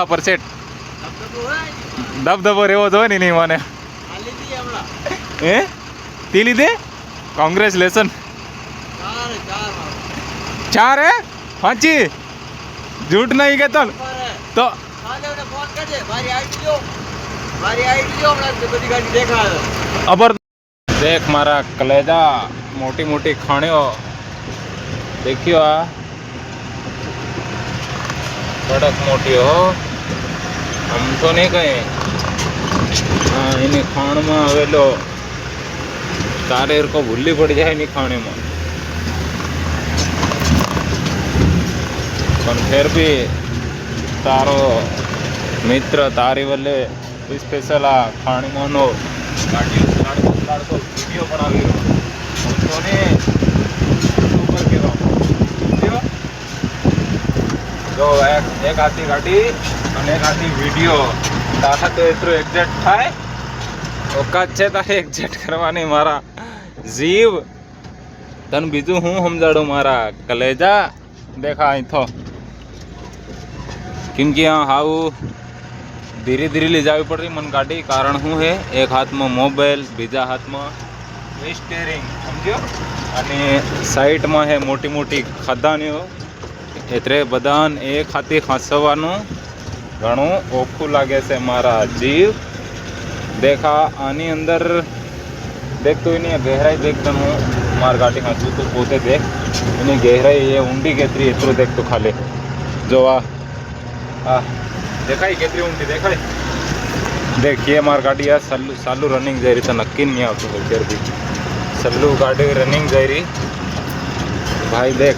પર સેટ દબદબો રહેવો જોઈએ ને નહીં મને હે તી લીધે કોંગ્રેચ્યુલેશન ચાર હે હાજી झूठ नहीं कहता तो अबर देख मारा कलेजा मोटी मोटी खाणियों देखियो आ कड़क मोटी हो हम तो नहीं कहे हाँ इन्हीं खाण में आवेलो तारे को भूली पड़ जाए इन्हीं खाने में पर फिर भी तारो मित्र तारी वाले स्पेशल आ खाणी मानो गाड़ी लाड़को वीडियो बनावी तो ने सुपर केवा जो एक आती गाड़ी અને એક આતી વિડિયો તારા તો એટલો એક્ઝેક્ટ થાય ઓકાત છે તારે એક્ઝેક્ટ કરવાની મારા જીવ તને બીજું હું સમજાડું મારા કલેજા દેખા અહીં તો क्योंकि यहाँ हाउ धीरे धीरे ले जावी पड़ रही मन गाड़ी कारण हूँ है एक हाथ में मोबाइल बीजा हाथ में स्टीयरिंग समझो અને સાઈડ માં है मोटी मोटी ખદાનીઓ એટલે બધાન એક હાથે ખસવાનું ઘણું ઓખું લાગે છે મારા જીવ देखा આની અંદર देख तो इन्हें गहराई देख हूँ मार गाड़ी खांसू तो पोते देख इन्हें गहराई ये ऊंडी केतरी एतरो देख तो खाले जो आ देखा ही केतरी ऊंडी देखा देखिए मार गाड़ी यार सालू रनिंग जा रही तो नक्की नहीं आता फिर भी सल्लू गाड़ी रनिंग जा रही भाई देख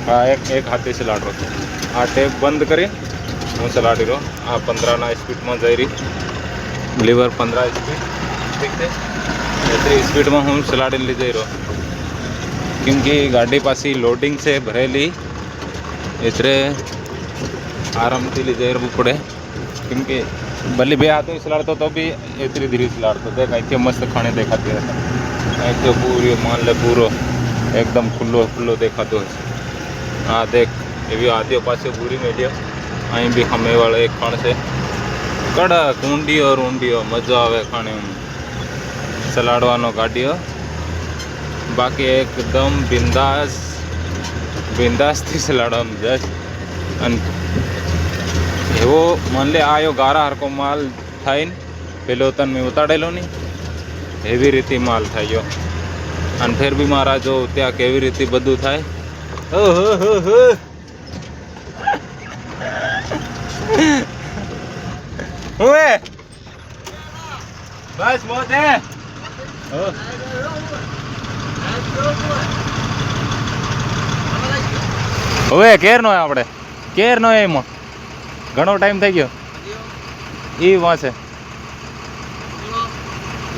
हाँ एक हाथे से लाड़ रहा आ टेप बंद करे हूँ चलाड़ी रो आ 15 ना स्पीड में जा रही लीवर 15 स्पीड ठीक है इतनी स्पीड में हूँ चलाड़ी ले जा रहा क्योंकि गाड़ी पासी लोडिंग से भरेली इतने आराम से ले जा पड़े क्योंकि भले बे हाथों चलाड़ता तो भी इतनी धीरे चलाड़ता देख इतने मस्त खाने देखाते रहता तो पूरी मान ले पूरो एकदम खुल्लो खुल्लो देखाते है हाँ देख ये भी आदियों पास पूरी मीडिया अँ भी हमें वाले एक खाने से कड़क ऊंडियो मजा आवे खाने में चलाड़वानो गाड़ियों बाकी एकदम बिंदास थी चलाड़वा जस्ट एवो मन ले आयो गारा हरको माल थाय पेलो तन में उताड़ेलो नहीं एवी रीति माल थायो अन फिर भी मारा जो त्या केवी रीति बधु थाय हुए बस मौज है हुए केर नो है आपड़े केर नो है एम घणो टाइम થઈ ગયો ઈ વાસે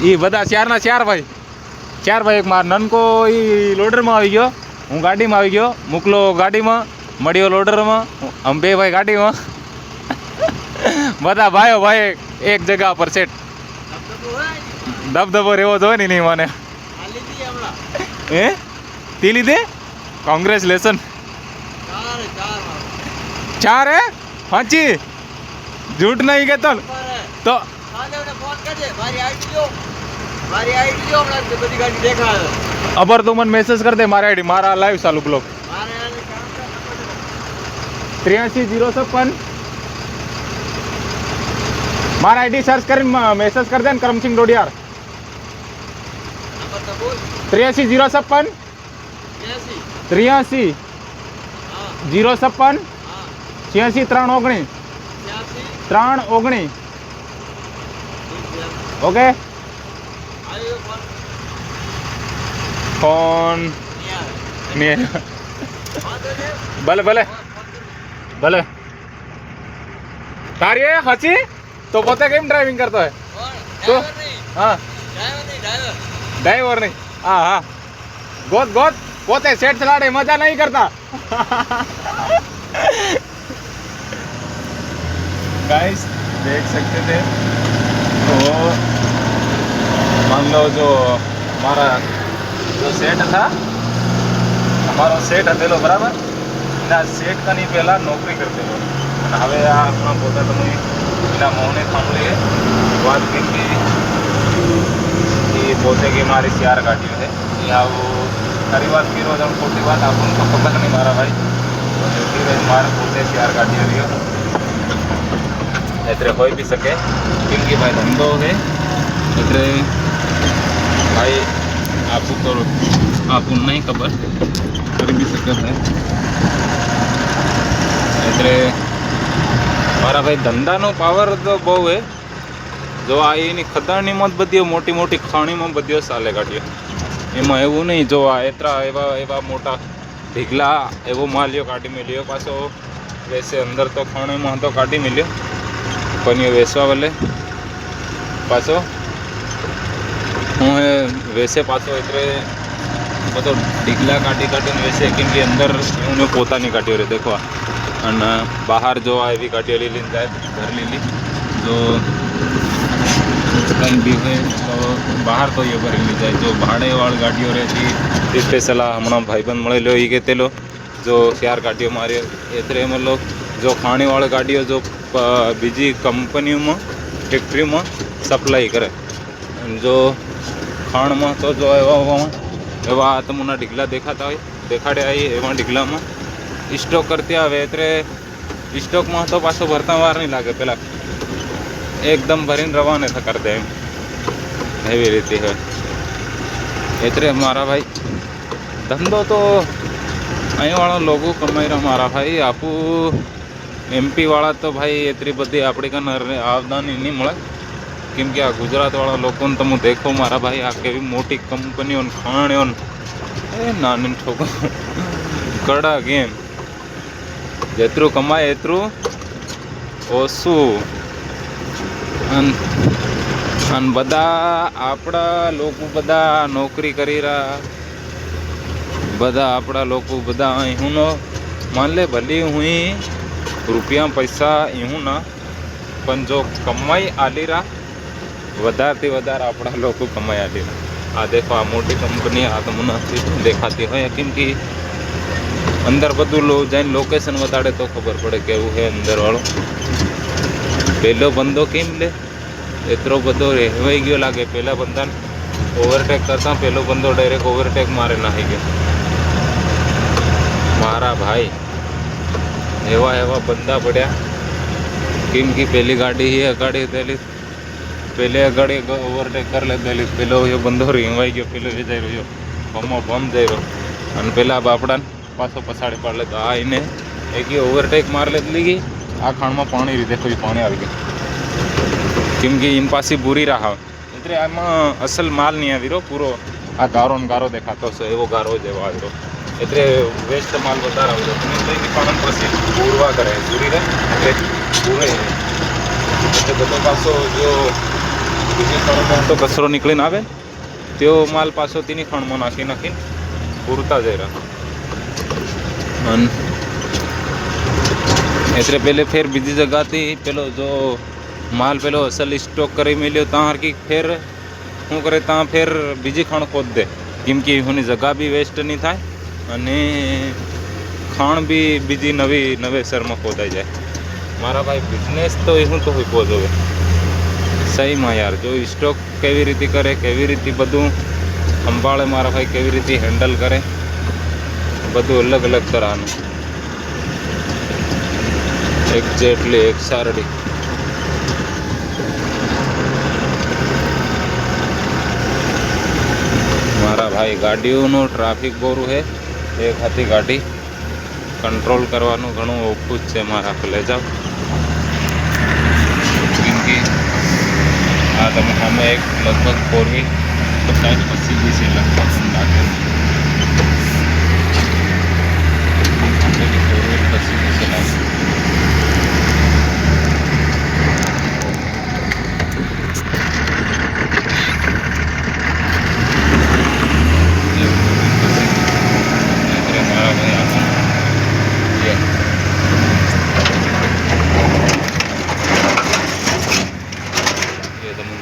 ઈ બધા ચારના ચાર ભાઈ એક માર નનકો ઈ લોડર માં આવી ગયો હું ગાડી માં આવી ગયો મુકલો ગાડી માં મળ્યો લોડર માં हम બે ભાઈ ગાડી માં બધા ભાઈઓ ભાઈ એક જગ્યા પર સેટ દબદબો રહેવો જોઈએ ને નહીં મને હે તી લીધે કોંગ્રેચ્યુલેશન ચાર હે हाजी झूठ नहीं कहता तो अबर तू मन मैसेज कर दे मारा आईडी मारा लाइव चालू ब्लॉग 83 मारा आईडी सर्च कर मैसेज कर दे करम सिंह डोडियार 83 056 83 056 86 319 ओके फोन भले भले भले तारी हसी तो पोते केम ड्राइविंग करता है तो हाँ ड्राइवर नहीं हाँ हाँ गोद पोते सेट चला रहे मजा नहीं करता गाइस देख सकते थे तो मान लो जो हमारा जो सेट था हमारा सेट हथेलो बराबर सेट का नहीं पहला नौकरी करते हो હવે આ પોતા તમે એના મોહને સાંભળીએ વાત કેમ કે એ પોતે કે મારી શિયાર કાઢ્યું છે એ આવું ખરી વાત કીધો તમે ખોટી વાત આપણને તો ખબર નહીં મારા ભાઈ મારે પોતે શિયાર કાઢી રહ્યો એટલે હોઈ બી શકે કેમ કે ભાઈ ધંધો છે એટલે ભાઈ આપું તો આપું નહીં ખબર કરી બી શકે ભાઈ એટલે મારા ભાઈ ધંધાનો પાવર તો બહુ છે જો આ એની ખદાણીમાં જ બધી મોટી મોટી ખાણીમાં બધીઓ સાલે કાઢ્યો એમાં એવું નહીં જો આ એવા મોટા ઢીગલા એવો માલ્યો કાઢી મેલ્યો પાછો વેસે અંદર તો ખાણીમાં તો કાઢી મેલ્યો પણ એ વેસવા વલે પાછો હું એ વેસે પાછો એટલે બધો ઢીગલા કાઢીને વેસે કેમ કે અંદર હું પોતાની કાઢ્યો રે દેખવા અને બહાર જો આ એવી કાઢીઓ લીલી જાય ઘર લીલી જો કંઈ બી હોય તો બહાર તો એ ભરેલી જાય જો ભાડેવાળી ગાડીઓ રહેતી તે સ્પેશલ હમણાં ભાઈબંધ મળેલો એ કહેતેલો જો શેર ગાડીઓ માર્યો એટલે મતલબ જો ખાણીવાળી ગાડીઓ જો બીજી કંપનીઓમાં ફેક્ટરીમાં સપ્લાય કરે જો ખાણમાં તો જો એવા તમને ઢીગલા દેખાતા હોય દેખાડ્યા હોય એવા ઢીગલામાં સ્ટોક કરતી આવે એટલે સ્ટોકમાં તો પાછો ભરતા વાર નહીં લાગે પહેલાં એકદમ ભરીને રવાને કરી દે એમ એવી રીતે હોય એટલે મારા ભાઈ ધંધો તો અહીંવાળા લોકો કમાઈ રહ્યા મારા ભાઈ આપું એમપીવાળા તો ભાઈ એટલી બધી આપણી કાન આવદાની નહીં મળે કેમ કે આ ગુજરાતવાળા લોકોને તમે દેખો મારા ભાઈ આ કેવી મોટી કંપનીઓ ખાણીઓ એ નાની છોકરો કડા કેમ જેટલું કમાય એટલું ઓછું અને બધા આપણા લોકો બધા નોકરી કરી રહ્યા બધા આપણા લોકો બધા અહીં માન લે ભલે હું રૂપિયા પૈસા એવું ના પણ જો કમાઈ આલી રહ્યા વધારથી વધારે આપણા લોકો કમાઈ આલી રહ્યા આ દેખો આ મોટી કંપની આ તમને દેખાતી હોય કેમ કે અંદર બધું જઈને લોકેશન બતાડે તો ખબર પડે કેવું છે અંદર વાળો પહેલો બંદો કેમ લે એટલો બધો રહેવાઈ ગયો લાગે પહેલા બંદાને ઓવરટેક કરતા પહેલો બંદો ડાયરેક્ટ ઓવરટેક મારે નાખી ગયો મારા ભાઈ એવા બંદા પડ્યા કેમ કે પહેલી ગાડી એ અગાડી થયેલી પહેલે અગાડી ઓવરટેક કરી લીધેલી પેલો એ બંદો રેવાઈ ગયો પેલો એ જઈ રહ્યો બમો બમ જઈ રહ્યો અને પેલા બાપડાને પાછો પછાડી પાડ લેતો આ એને એક ઓવરટેક માર લીધી ગઈ આ ખાણમાં પાણી રીતે કોઈ પાણી આવી ગયું કેમ કે એની પાછી બુરી રાહ એટલે આમાં અસલ માલ નહીં આવી રહ્યો પૂરો આ ગારો ને ગારો દેખાતો છે એવો ગારો જેવો આવી રહ્યો એટલે વેસ્ટ માલ વધારે આવી રહ્યો એની પાણી પછી પૂરવા કરે પૂરી રહે એટલે પૂરે એટલે બધો પાછો જો બીજી ખાણમાં તો કચરો નીકળીને આવે તેઓ માલ પાછો તેની ખાણમાં નાખીને પૂરતા જઈ રહ્યા અને એટલે પહેલે ફેર બીજી જગ્યાથી પેલો જો માલ પેલો અસલ સ્ટોક કરી મેલ્યો ત્યાં હરકી ફેર શું કરે ત્યાં ફેર બીજી ખાણ ખોદ દે કેમ કે એની જગ્યા બી વેસ્ટ નહીં થાય અને ખાણ બી બીજી નવેસરમાં ખોદાઈ જાય મારા ભાઈ બિઝનેસ તો એવું તો હોય જોવે સહીમાં યાર જો સ્ટોક કેવી રીતે કરે કેવી રીતે બધું સંભાળે મારા ભાઈ કેવી રીતે હેન્ડલ કરે બધું અલગ અલગ તરહનું એક જેટલી એક સારડી મારા ભાઈ ગાડીઓનું ટ્રાફિક બોરું છે એક હાથી ગાડી કંટ્રોલ કરવાનું ઘણું ઓખું જ છે મારા લઈ જાઓ કેમ કે આ તમે સામે એક લગભગ 4 વ્હીલ 50-25 વીસે લગભગ લાગે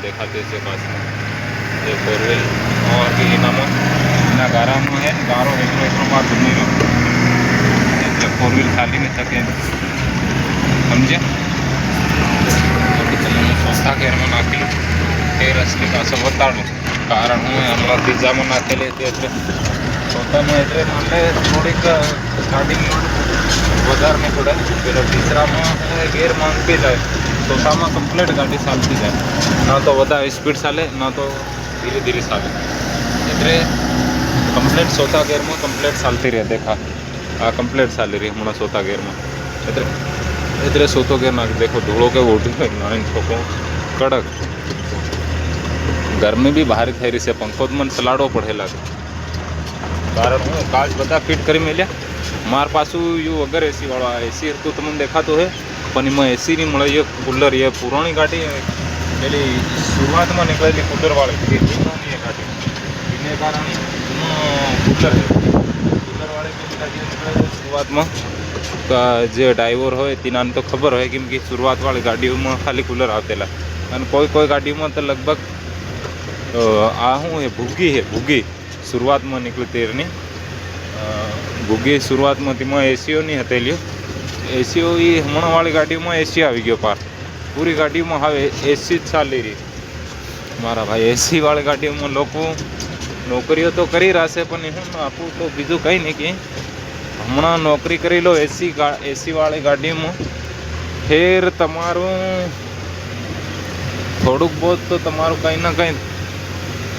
देखाते से पास में ये 4 व्हील और भी इना गारा में है गारो एक मार घूमी 4 व्हील खाली में सके समझे ચોથા ગેરમાં નાખેલું એ રસ્તે પાછો બતાડું કારણ હું હમણાં ત્રીજામાં નાખેલી હતી એટલે ચોથામાં એટલે મને થોડીક ગાડીમાં વધારે નહીં પડે પેલો તીસરામાં ગેર માંગતી જાય ચોથામાં કમ્પ્લીટ ગાડી ચાલતી જાય ના તો વધારે સ્પીડ ચાલે ના તો ધીરે ધીરે ચાલે એટલે કમ્પ્લીટ ચોથા ગેરમાં કમ્પ્લીટ ચાલતી રહે દેખા આ કમ્પ્લીટ ચાલી રહી હમણાં ચોથા ગેરમાં એટલે ચોથો ગેર નાખ દેખો ધૂળો કે ઓઢી હોય નાની છોકરો કડક ગરમી બી ભારે થઈ રહી છે પંખો જ મને ચલાડવો પડે લાગે કારણ હું કાચ બધા ફિટ કરી મેલ્યા માર પાછું યુ વગર એસી વાળો આ એસી તો તમને દેખાતું હે પણ એમાં એસી નહીં મળે એ કુલર એ પુરાણી ગાડી પેલી શરૂઆતમાં નીકળેલી કુલરવાળી એ ગાડી એને કારણે કુલર કુલરવાળી પેલી ગાડી નીકળેલી શરૂઆતમાં જે ડ્રાઈવર હોય તેનાને તો ખબર હોય કેમ કે શરૂઆતવાળી ગાડીઓમાં ખાલી કુલર આવતેલા અને કોઈ ગાડીઓમાં તો લગભગ આ શું એ ભૂગી શરૂઆતમાં નીકળી તેરની ભૂગી શરૂઆતમાં તેમાં એસીઓ નહીં હતેલ્યો એસીઓ એ હમણાંવાળી ગાડીઓમાં એસી આવી ગયો પાર પૂરી ગાડીઓમાં હવે એસી જ ચાલી રહી મારા ભાઈ એસીવાળી ગાડીઓમાં લોકો નોકરીઓ તો કરી રહેશે પણ હું આપું તો બીજું કંઈ નહીં કે હમણાં નોકરી કરી લો એસીવાળી ગાડીમાં ફેર તમારું થોડુંક બહુ તો તમારું કંઈ ના કંઈ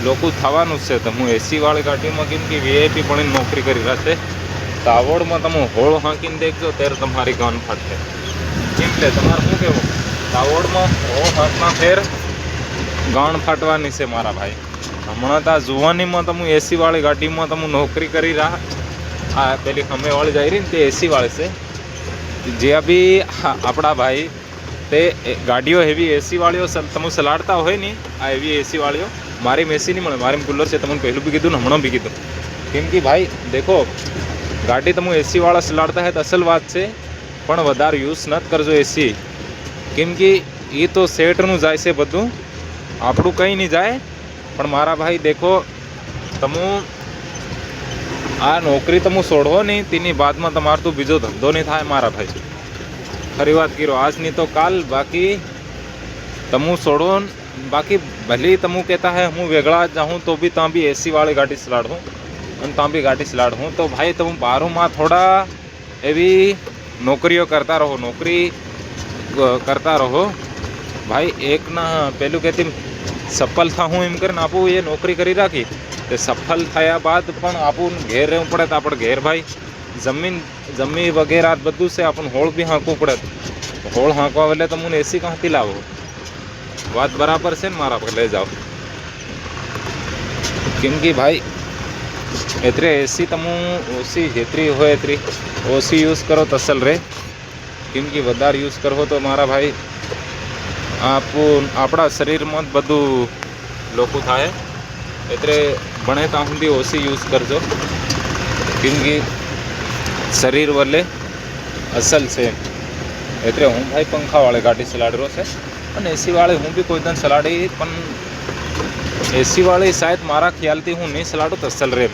લોકો થવાનું જ છે તમે એસીવાળી ગાડીમાં કેમ કે વીઆઈપી પણ નોકરી કરી રહેશે તાવડમાં તમે હોળ હાંકીને દેખજો ત્યારે તમારી ગાન ફાટશે કેમ કે તમારે શું કહેવું તાવડમાં હોળ હાંકમાં ફેર ગાણ ફાટવાની છે મારા ભાઈ હમણાં તો જુવાનીમાં તમે એસીવાળી ગાડીમાં તમે નોકરી કરી રહ્યા આ પેલી ખમેવાળી જાય રહી ને તે એસીવાળી છે જે બી આપણા ભાઈ તે ગાડીઓ એવી એસીવાળીઓ તમે ચલાડતા હોય ને આ એવી એસીવાળીઓ મારી એસી નહીં મળે મારી કુલર છે તમને પહેલું બી કીધું ને હમણાં બી કીધું કેમ કે ભાઈ દેખો ગાડી તમે એસીવાળા ચલાડતા હોય તો અસલ વાત છે પણ વધારે યુઝ નથી કરજો એસી કેમ કે એ તો સેટનું જાય છે બધું આપણું કંઈ નહીં જાય પણ મારા ભાઈ દેખો તમે આ નોકરી તમે છોડવો નહીં તેની બાદમાં તમારો તો બીજો ધંધો નહીં થાય મારા ભાઈ ખરી વાત કરો આજ નહીં તો કાલ બાકી તમે છોડો બાકી ભલે તમે કહેતા હે હું વેગળા જાઉં તો બી ત્યાં બી એસીવાળી ગાડી ચલાડું અને ત્યાં બી ગાડી ચલાડું તો ભાઈ તમે બારોમાં થોડા એવી નોકરીઓ કરતા રહો નોકરી કરતા રહો ભાઈ એકના પેલું કહેતી સફળ થાઉં એમ કરીને આપું એ નોકરી કરી રાખી તે સફળ થયા બાદ પણ આપું ઘેર રહેવું પડે તો આપણે ઘેર ભાઈ જમીન વગેરે આ બધું છે આપણને હોળ બી હાંકવું પડે હોળ હાંકવા એટલે તમને એસી ક્યાંથી લાવો વાત બરાબર છે ને મારા પર લઈ જાઓ કેમ કે ભાઈ એતરે એસી તમે ઓછી જેતરી હોય એતરી ઓછી યુઝ કરો તો અસલ રહે કેમ કે વધારે યુઝ કરો તો મારા ભાઈ આપણા શરીરમાં જ બધું લોકો થાય એટલે બને ત્યાં સુધી ઓછી યુઝ કરજો કેમ કે શરીર વલે અસલ છે એટલે હું ભાઈ પંખાવાળી ગાડી ચલાડ્યો છે અને એસીવાળી હું બી કોઈ દિન ચલાડી પણ એસીવાળી શાયદ મારા ખ્યાલથી હું નહીં ચલાડું તો અસલ રહે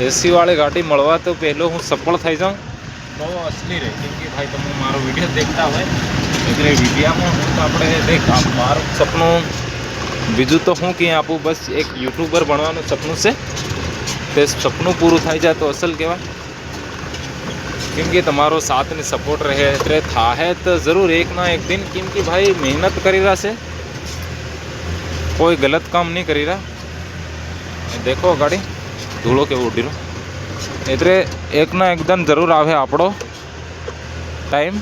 એસીવાળી ગાડી મળવા તો પહેલો હું સફળ થઈ જાઉં તો અસલી રહે કેમ કે ભાઈ તમે મારો વિડીયો દેખતા હોય એટલે વિડીયામાં હું તો આપણે દેખ મારું સપનું બીજું તો હું ક્યાં આપું બસ એક યુટ્યુબર બનવાનું સપનું છે તે સપનું પૂરું થઈ જાય તો અસલ કહેવાય કેમ કે તમારો સાથ ને સપોર્ટ રહે એટલે થાય તો જરૂર એક ના એક દિન કેમ કે ભાઈ મહેનત કરી રહ્યા છે કોઈ ગલત કામ નહીં કરી રહ્યા દેખો ગાડી ધૂળો કેવો ઉડી રહ્યો એટલે એક ના એકદમ જરૂર આવે આપણો ટાઈમ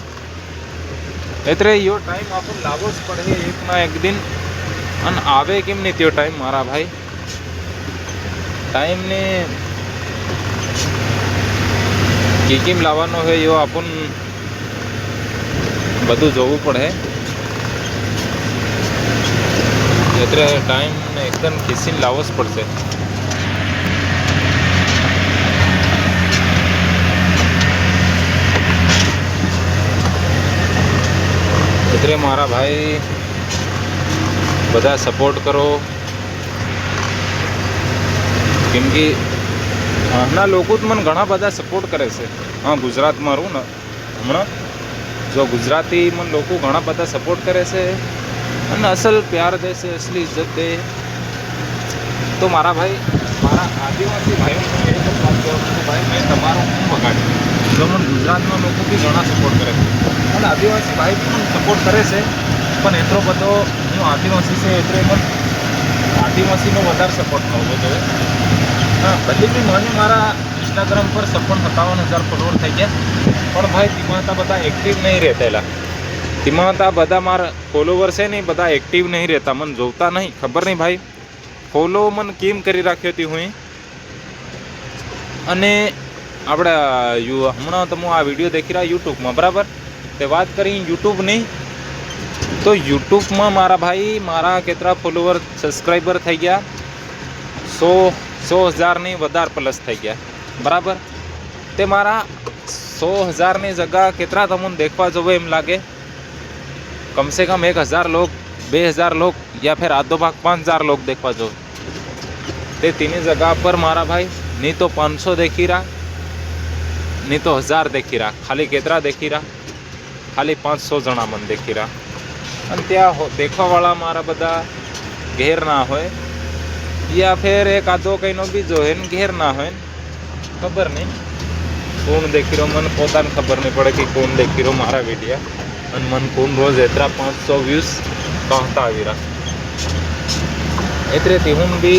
એટલે યો ટાઈમ આપણને લાવવો જ પડે એક ના એક દિન અને આવે કેમ નહીં त्यो ટાઈમ મારા ભાઈ ટાઈમને કેમ લાવવાનો હોય એવો આપણને બધું જોવું પડે એટલે ટાઈમને એકદમ ખીસીને લાવવો જ પડશે એટલે મારા ભાઈ બધા સપોર્ટ કરો કેમ કે હાલના લોકો જ મને ઘણા બધા સપોર્ટ કરે છે હા ગુજરાતમાં રહું ને હમણાં जो गुजराती मन लोग घना बधा सपोर्ट करे से અને અસલ પ્યાર દે છે, असली इज्जत दे। तो मारा भाई मारा आदिवासी भाई भाई मैं तमारो हूँ वगाड़ी जो मन गुजरात में लोग भी घना सपोर्ट करे और आदिवासी भाई भी मन सपोर्ट करे से पण एतरो बधो हूँ आदिवासी से एतरे मन आदिवासी नो वधारे सपोर्ट करवो जोईए। हाँ भले भी मैंने मारा इंस्टाग्राम पर 57,000 फॉलोअर थी गया पण भाई तीमाता बधा एक्टिव नहीं रहता। तीमाता बधा मारा फॉलोवर्स है नहीं बधा एक्टिव नहीं रहता, मन जोता नहीं खबर नहीं भाई फॉलो मन केम करी राख्यो थी हुई। अने आपणे हमणां तमे आ विडियो देखी रहा यूट्यूब में बराबर ते बात करी यूट्यूब नहीं तो यूट्यूब में मारा भाई मारा केतरा फॉलोवर सब्सक्राइबर थी गया 100,000 नहीं वधार प्लस थी गया बराबर। ते मारा 100,000 ની जगह केतरा तमने देखवा जोवे एम लागे कम से कम 1,000 लोग 2,000 लोग या फिर आधो भाग 5,000 लोग देखवा जो ते तीनी जगह पर मारा भाई नहीं तो 500 देखी रहा नहीं तो 1000 देखी रहा, खाली केतरा देखी रहा खाली 500 जना मन देखी रहा। अन त्या देखवा वाला मारा बधा घेर ना होय या फिर एक आधो कईनो बीजो है घेर ना होय खबर नहीं कौन देखी रो मन पोताने खबर नहीं पड़े कि कौन देखी रो मारा वीडियो अन मन कौन रोज एतरा 500 व्यूज कहता आवी रहा एतरे थी हूँ भी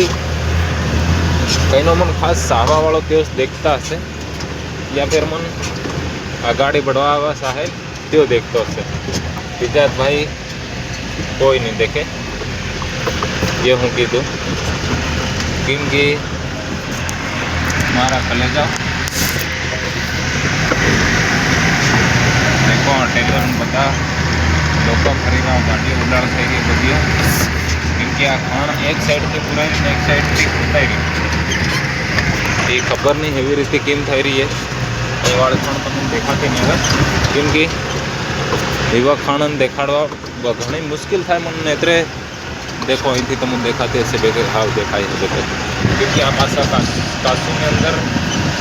कईनो मन खास साहवा वालों तेज देखता हसे या फिर मन आगाड़ी बढ़वा चाहे त्यो देखते हसे। बीजा भाई कोई नहीं देखे ये हूँ कीधु केम कि मारा कलेजा देखो टेलर बता लोग फरीना गाड़ी उड़ाड़ थी गई बधी केम कि आ खाण एक साइड थी पुराई ने एक साइड थी खुदाई रही ये खबर नहीं एवी रीते केम थई रही है ए वाले खाण तमने देखाती नहीं है केम कि एवा खाण देखाड़वा घणी मुश्किल थाय मन एतरे देखो अहींथी तमने देखाती हशे बेके हाव देखाय छे बेके केम कि आ पासा कासू ने अंदर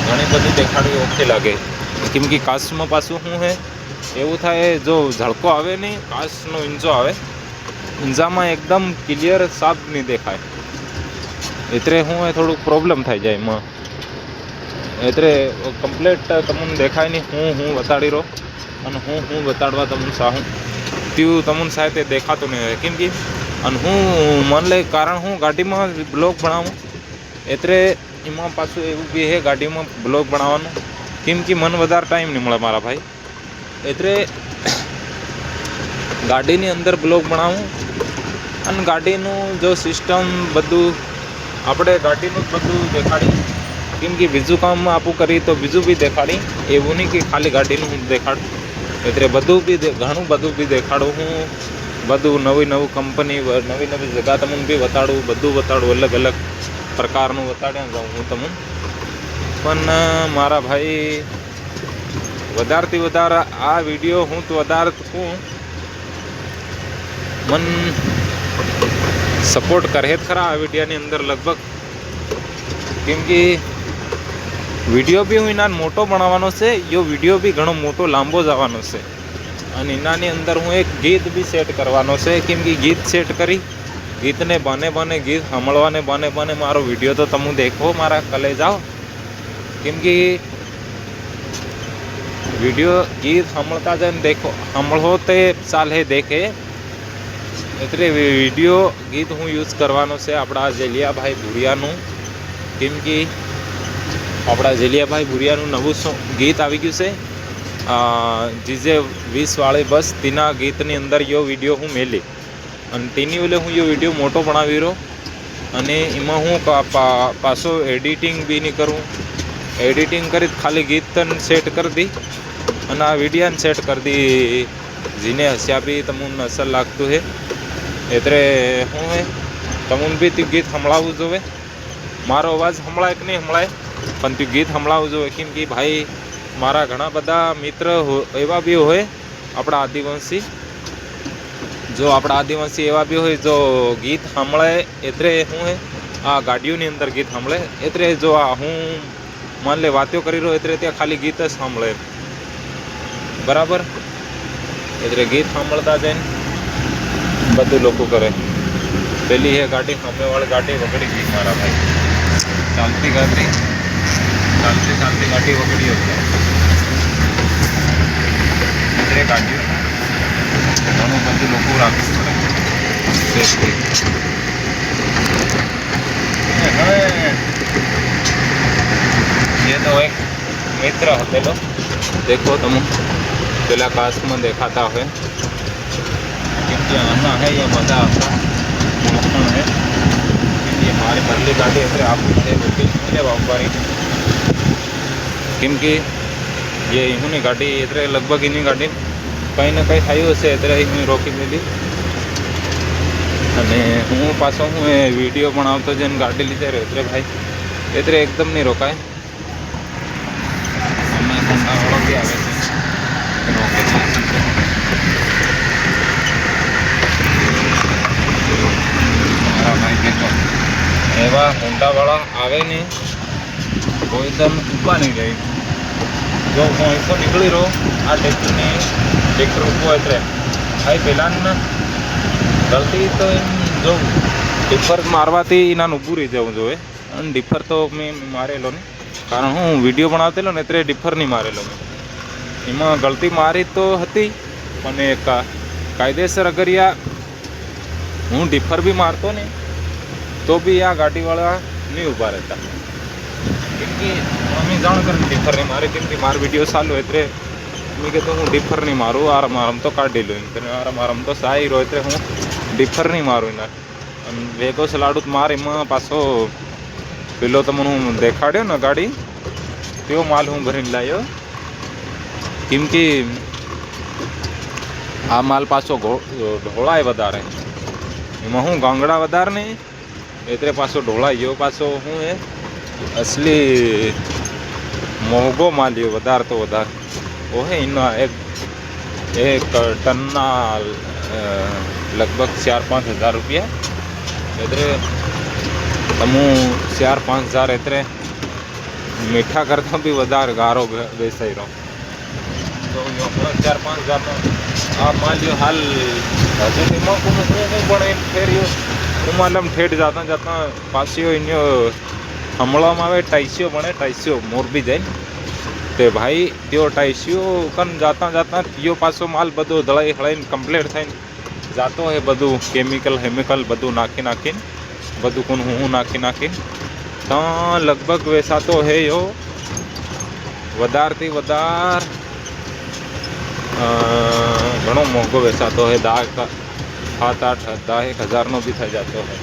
घणी बधी देखाड़वी ओखे लागे केम कि कासू में पासुं शुं है एवं थाय जो झड़को आवे नहीं काचनो इंजो आवे इंजामां एकदम क्लियर साफ नहीं देखाय एतरे हूँ थोड़ू प्रॉब्लम थी जाए एम एतरे कम्प्लीट तमने देखाय नहीं हूँ बताड़ी रो अने हूँ बताड़वा तमने चाहूँ त्यू तमने शायद देखातो नहीं है केम कि हूँ मन ले कारण हूँ गाड़ी में ब्लॉग बनाऊँ एतरे एमां पाछुं एवुं बी है गाड़ी में ब्लॉग बनाववानुं केम कि मन वधारे टाइम नहीं मळे मारा भाई एतरे गाड़ी अंदर ब्लॉग बनाऊँ अने गाड़ीनु जो सिस्टम बधुं આપણે ગાડીનું બધું દેખાડી કેમ કે બીજું કામ આપું કરી તો બીજું બી દેખાડી એવું નહીં કે ખાલી ગાડીનું હું દેખાડું એટલે બધું બી ઘણું બધું બી દેખાડું હું બધું નવી નવી કંપની નવી નવી જગ્યા તમને બી બતાડું બધું બતાડું અલગ અલગ પ્રકારનું બતાડ્યા જાઉં હું તમને પણ મારા ભાઈ વધારથી વધારે આ વિડીયો હું તો વધારે હું मन सपोर्ट करे खरा आ वीडियो अंदर लगभग केम कि वीडियो भी हूँ इना मोटो बनावानो से यो वीडियो भी घणो मोटो लांबो जवानो से अने इनानी अंदर हूँ एक गीत भी सेट करवानो से केम कि गीत सेट करी गीत ने बने बने गीत सांभळवाने बने बने मारो वीडियो तो तमु देखो मारा कले जाओ केम कि वीडियो गीत सांभळता जाए देखो सांभळो ते चाले देखे एतरे वीडियो गीत हूँ यूज करवानो से आपड़ा जेलिया भाई भूरियानु केम कि आपड़ा जेलिया भाई भूरियानु नवुं गीत आवी गयुं छे जीजे 20 वाली बस तीना गीतनी अंदर यो वीडियो हूँ मेली अने तेनी वेले हूँ यो वीडियो मोटो बनावी रो अने एमां हूँ पाछो एडिटिंग भी नहीं करूँ एडिटिंग करी खाली गीत सेट कर दी अने आ वीडियो सेट कर दी जीने हस्या भी तमने असल लागतुं है एतरे हूँ है तमने भी ते गीत संभळावुं जोईए मारो अवाज संभळाय कि नहीं संभळाय पण ते गीत संभळावुं जोईए केम कि भाई मारा घणा बधा मित्र एवा भी होय आपड़ा आदिवासी जो आपड़ा आदिवासी एवा भी होय जो गीत सांभळे एतरे हूँ है आ गाड़ीओनी अंदर गीत सांभळे एतरे जो आ हूँ मान ले वातो करी रह्यो एतरे त्या खाली गीत ज सांभळे बराबर એટલે ગીત સાંભળતા જઈને બધું લોકો કરે. પેલી એ ગાડી સામેવાળી ગાડી વગડી ગઈ મારા ભાઈ. ચાલતી ગાડી ચાલતી ગાડી વગડી હતી. એટલે ગાડીઓ ઘણું બધું લોકો રાખવું પડે સેફટી. ये तो एक मित्र हतेलो देखो तुम पेला कास्ट में देखाता है क्योंकि आना है ये मज़ा आता है. ये हमारी बदली गाड़ी है आप बुकिंग वापरी क्योंकि ये इन्होंने गाड़ी इतने लगभग इन्हीं गाड़ी कहीं ना कहीं थी हसे इतने ही रोकी दीदी. અને હું પાછો હું એ વિડીયો બનાવતો જઈને ગાડી લીધે રહ્યો એટલે ભાઈ એટલે એકદમ નહીં રોકાય. અમે હોન્ડાવાળો બી આવે છે રોકે છે. મારા ભાઈ દેખો એવા હોન્ડાવાળા આવે ને કોઈ એકદમ ઊભા નહીં જાય. જો હું અહીંથી નીકળી રહ્યો આ ટ્રેક્ટર ઊભો એટલે ભાઈ પહેલાં ગલતી તો એમ જો ડિફર મારવાથી એના ઊભું રહી જવું જોઈએ. અને ડિફર તો મેં મારેલો ને કારણ હું વિડીયો બનાવતેલો ને એટલે ડિફર નહીં મારેલો મેં. એમાં ગલતી મારી તો હતી પણ કાયદેસર અગર યા હું ડિફર બી મારતો ને તો બી આ ગાડીવાળા નહીં ઊભા રહેતા. કેમ કે અમે જાણ કરીને ડિફર નહીં મારે કેમ કે મારો વિડીયો ચાલુ એટલે મેં કીધું હું ડિફર નહીં મારું આરામ તો કાઢી લઉં આરામ તો સારી રહ્યો એટલે હું ડિફર નહીં મારું એના. અને વેગો સલાડું માર એમાં પાછો પેલો તમને હું દેખાડ્યો ને ગાડી તેવો માલ હું ભરીને લાવ્યો. કેમ કે આ માલ પાછો ઢોળાય વધારે એમાં હું ગાંગડા વધારે નહીં એટલે પાછો ઢોળાઈ ગયો. પાછો હું એ અસલી મોંઘો માલ લ્યો વધારે તો વધારે वो है इन एक टन्ना लगभग 4-5 हज़ार रुपया एतरे तमु 4-5 हज़ार एतरे मीठा करता भी वधार गारो बेसाई रहो तो 4-5 हज़ार आ मान लो हाल हजू एम को फेर मतलब ठेठ जाता पासियो इन हमला में आए टाइसियो बने टाइसियो मोरबी जाए ते भाई त्यो टाइसियो कन जाता यो पासो माल बधो दळाई हळाई कम्प्लीट थईने जातो है. बधु केमिकल बधु नाखी बधु कोण हूँ नाखी तो लगभग वेसातो है यो वधार थी वधार घणो मोंघो वेसातो है. 7-8-10 हज़ार नो भी थी जातो है.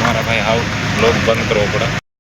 मारा भाई आओ लोग बंद करो पड़ा.